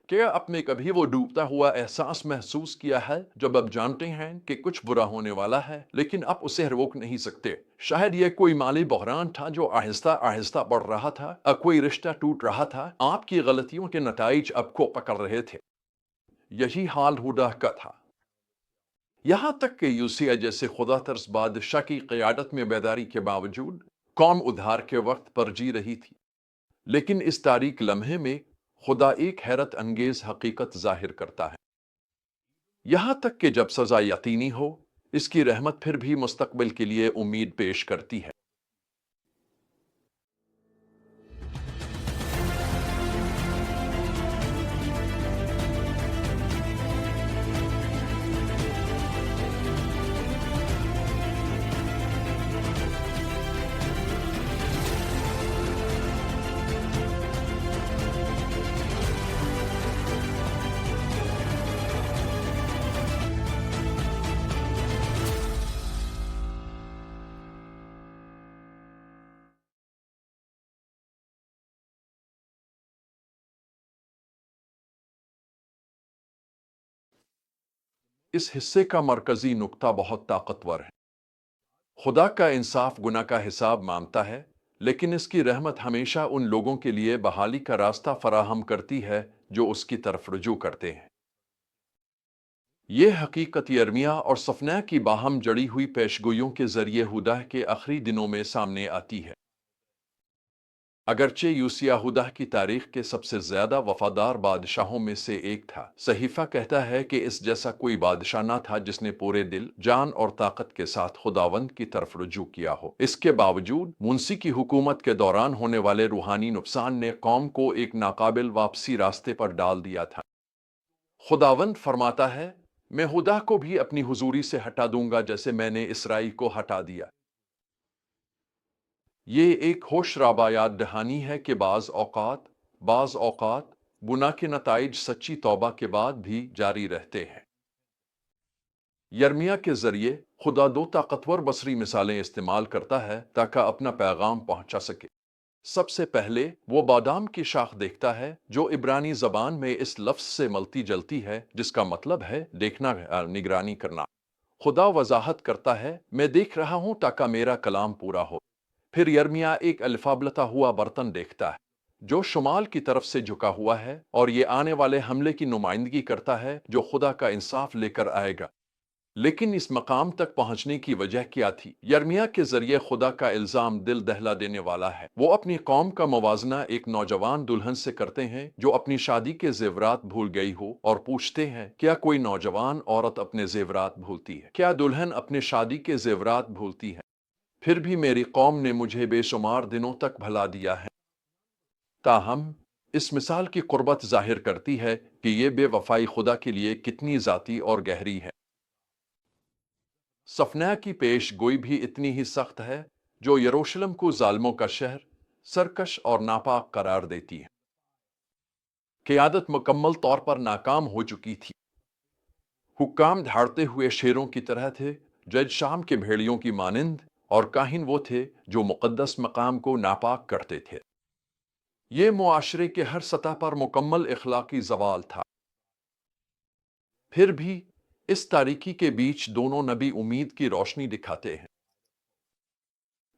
क्या आपने कभी वो डूबता हुआ एहसास महसूस किया है जब आप जानते हैं कि कुछ बुरा होने वाला है लेकिन आप उसे रोक नहीं सकते? शायद ये कोई माली बहरान था जो आहिस्ता आहिस्ता बढ़ रहा था, कोई रिश्ता टूट रहा था, आपकी गलतियों के नताइज आपको पकड़ रहे थे। यही हाल हुदा का था। यहाँ तक कि यूसिया जैसे खुदा तरस बादशाह की क़यादत में बेदारी के बावजूद कौम उद्धार के वक्त पर जी रही थी। लेकिन इस तारीक लम्हे में खुदा एक हैरत अंगेज हकीकत जाहिर करता है। यहाँ तक कि जब सजा यकीनी हो, इसकी रहमत फिर भी मुस्तकबिल के लिए उम्मीद पेश करती है। इस हिस्से का मरकजी नुक्ता बहुत ताकतवर है। खुदा का इंसाफ गुनाह का हिसाब मांगता है, लेकिन इसकी रहमत हमेशा उन लोगों के लिए बहाली का रास्ता फराहम करती है जो उसकी तरफ रुजू करते हैं। ये हकीकत यर्मिया और सफना की बाहम जड़ी हुई पेशगोइयों के जरिए हुदा के आखिरी दिनों में सामने आती है। अगरचे यूसिया हुदा की तारीख के सबसे ज्यादा वफादार बादशाहों में से एक था, सहीफा कहता है कि इस जैसा कोई बादशाह ना था जिसने पूरे दिल, जान और ताकत के साथ खुदावंद की तरफ रुजू किया हो। इसके बावजूद मुंसी की हुकूमत के दौरान होने वाले रूहानी नुकसान ने कौम को एक नाकाबिल वापसी रास्ते पर डाल दिया था। खुदावंद फरमाता है, मैं हुदा को भी अपनी हुजूरी से हटा दूंगा जैसे मैंने इसराइल को हटा दिया। ये एक होशराबा याद दहानी है कि बाज़ औक़ात गुनाह के नताइज सच्ची तौबा के बाद भी जारी रहते हैं। यर्मिया के जरिए खुदा दो ताकतवर बसरी मिसालें इस्तेमाल करता है ताकि अपना पैगाम पहुंचा सके। सबसे पहले वो बादाम की शाख देखता है जो इब्रानी जबान में इस लफ्ज से मलती जलती है जिसका मतलब है देखना, निगरानी करना। खुदा वजाहत करता है, मैं देख रहा हूं ताकि मेरा कलाम पूरा हो। फिर यर्मिया एक अल्फाबलता हुआ बर्तन देखता है जो शुमाल की तरफ से झुका हुआ है और ये आने वाले हमले की नुमाइंदगी करता है जो खुदा का इंसाफ लेकर आएगा। लेकिन इस मकाम तक पहुंचने की वजह क्या थी? यर्मिया के जरिए खुदा का इल्जाम दिल दहला देने वाला है। वो अपनी कौम का मुवाजना एक नौजवान दुल्हन से करते हैं जो अपनी शादी के जेवरात भूल गई हो और पूछते हैं, क्या कोई नौजवान औरत अपने जेवरात भूलती है? क्या दुल्हन अपने शादी के जेवरात भूलती है? फिर भी मेरी कौम ने मुझे बेशुमार दिनों तक भला दिया है। ताहम इस मिसाल की कुर्बत जाहिर करती है कि ये बेवफाई खुदा के लिए कितनी जाती और गहरी है। सफना की पेश गोई भी इतनी ही सख्त है जो यरूशलेम को जालिमों का शहर, सरकश और नापाक करार देती है। क़यादत मुकम्मल तौर पर नाकाम हो चुकी थी। हुक्काम धाड़ते हुए शेरों की तरह थे, जज शाम के भेड़ियों की मानिंद, और काहिन वो थे जो मुक़द्दस मकाम को नापाक करते थे। ये मुआशरे के हर सतह पर मुकम्मल इखलाकी जवाल था। फिर भी इस तारीकी के बीच दोनों नबी उम्मीद की रोशनी दिखाते हैं।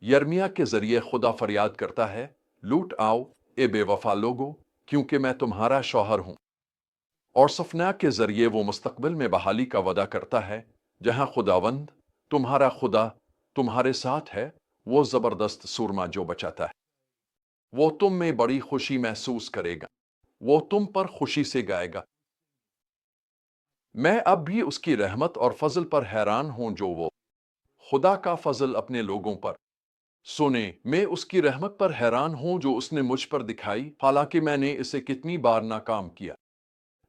यर्मिया के जरिए खुदा फरियाद करता है, लूट आओ ए बेवफा लोगो, क्योंकि मैं तुम्हारा शौहर हूं। और सफना के जरिए वो मुस्तकबिल में बहाली का वादा करता है जहां खुदावंद, तुम्हारा खुदा, तुम्हारे साथ है, वो जबरदस्त सूरमा जो बचाता है। वो तुम में बड़ी खुशी महसूस करेगा, वो तुम पर खुशी से गाएगा। मैं अब भी उसकी रहमत और फजल पर हैरान हूं जो वो खुदा का फजल अपने लोगों पर। सुने, मैं उसकी रहमत पर हैरान हूं जो उसने मुझ पर दिखाई, हालांकि मैंने इसे कितनी बार नाकाम किया।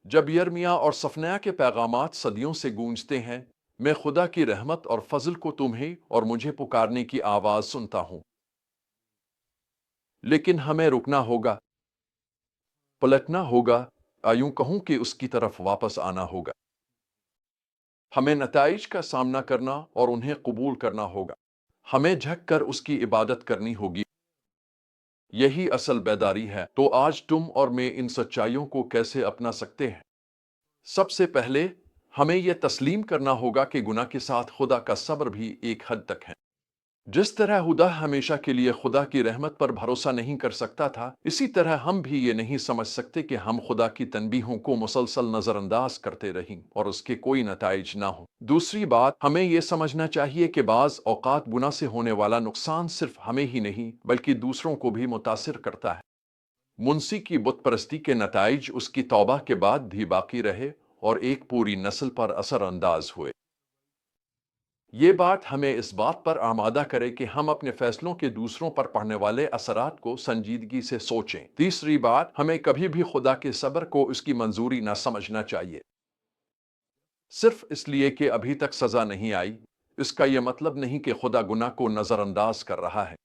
जब यर्मिया और सफना के पैगामात सदियों से गूंजते हैं, मैं खुदा की रहमत और फजल को तुम्हें और मुझे पुकारने की आवाज सुनता हूं। लेकिन हमें रुकना होगा, पलटना होगा, यूं कहूं कि उसकी तरफ वापस आना होगा। हमें नताइज का सामना करना और उन्हें कबूल करना होगा। हमें झक कर उसकी इबादत करनी होगी। یہی اصل بیداری ہے۔ تو آج تم اور میں ان سچائیوں کو کیسے اپنا سکتے ہیں؟ سب سے پہلے ہمیں یہ تسلیم کرنا ہوگا کہ گناہ کے ساتھ خدا کا صبر بھی ایک حد تک ہے۔ جس طرح خدا ہمیشہ کے لیے خدا کی رحمت پر بھروسہ نہیں کر سکتا تھا، اسی طرح ہم بھی یہ نہیں سمجھ سکتے کہ ہم خدا کی تنبیہوں کو مسلسل نظر انداز کرتے رہیں اور اس کے کوئی نتائج نہ ہو۔ دوسری بات، ہمیں یہ سمجھنا چاہیے کہ بعض اوقات گناہ سے ہونے والا نقصان صرف ہمیں ہی نہیں بلکہ دوسروں کو بھی متاثر کرتا ہے۔ منسی کی بت پرستی کے نتائج اس کی توبہ کے بعد بھی باقی رہے اور ایک پوری نسل پر اثر انداز ہوئے۔ یہ بات ہمیں اس بات پر آمادہ کرے کہ ہم اپنے فیصلوں کے دوسروں پر پڑنے والے اثرات کو سنجیدگی سے سوچیں۔ تیسری بات، ہمیں کبھی بھی خدا کے صبر کو اس کی منظوری نہ سمجھنا چاہیے۔ صرف اس لیے کہ ابھی تک سزا نہیں آئی، اس کا یہ مطلب نہیں کہ خدا گناہ کو نظر انداز کر رہا ہے۔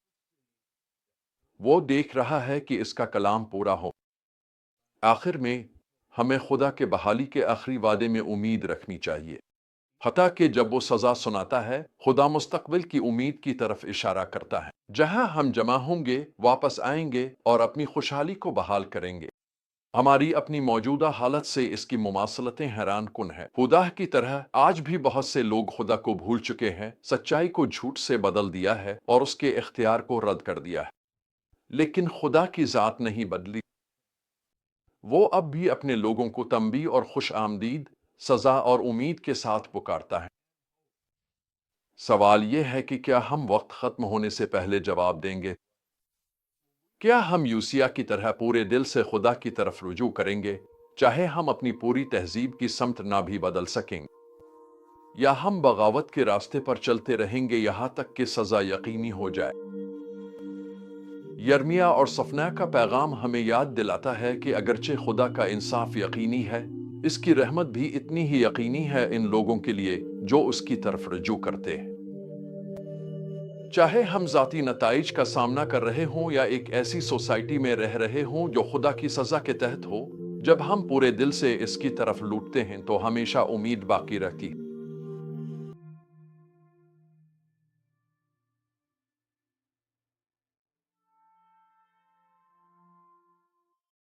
وہ دیکھ رہا ہے کہ اس کا کلام پورا ہو۔ آخر میں، ہمیں خدا کے بحالی کے آخری وعدے میں امید رکھنی چاہیے۔ حتیٰ کہ جب وہ سزا سناتا ہے، خدا مستقبل کی امید کی طرف اشارہ کرتا ہے، جہاں ہم جمع ہوں گے، واپس آئیں گے اور اپنی خوشحالی کو بحال کریں گے۔ ہماری اپنی موجودہ حالت سے اس کی مماثلتیں حیران کن ہیں۔ خدا کی طرح آج بھی بہت سے لوگ خدا کو بھول چکے ہیں، سچائی کو جھوٹ سے بدل دیا ہے اور اس کے اختیار کو رد کر دیا ہے۔ لیکن خدا کی ذات نہیں بدلی۔ وہ اب بھی اپنے لوگوں کو تنبیہ اور خوش آمدید، سزا اور امید کے ساتھ پکارتا ہے۔ سوال یہ ہے کہ کیا ہم وقت ختم ہونے سے پہلے جواب دیں گے؟ کیا ہم یوسیہ کی طرح پورے دل سے خدا کی طرف رجوع کریں گے، چاہے ہم اپنی پوری تہذیب کی سمت نہ بھی بدل سکیں؟ یا ہم بغاوت کے راستے پر چلتے رہیں گے یہاں تک کہ سزا یقینی ہو جائے؟ یرمیا اور صفنیہ کا پیغام ہمیں یاد دلاتا ہے کہ اگرچہ خدا کا انصاف یقینی ہے، اس کی رحمت بھی اتنی ہی یقینی ہے ان لوگوں کے لیے جو اس کی طرف رجوع کرتے ہیں۔ چاہے ہم ذاتی نتائج کا سامنا کر رہے ہوں یا ایک ایسی سوسائٹی میں رہ رہے ہوں جو خدا کی سزا کے تحت ہو، جب ہم پورے دل سے اس کی طرف لوٹتے ہیں تو ہمیشہ امید باقی رہتی ہے۔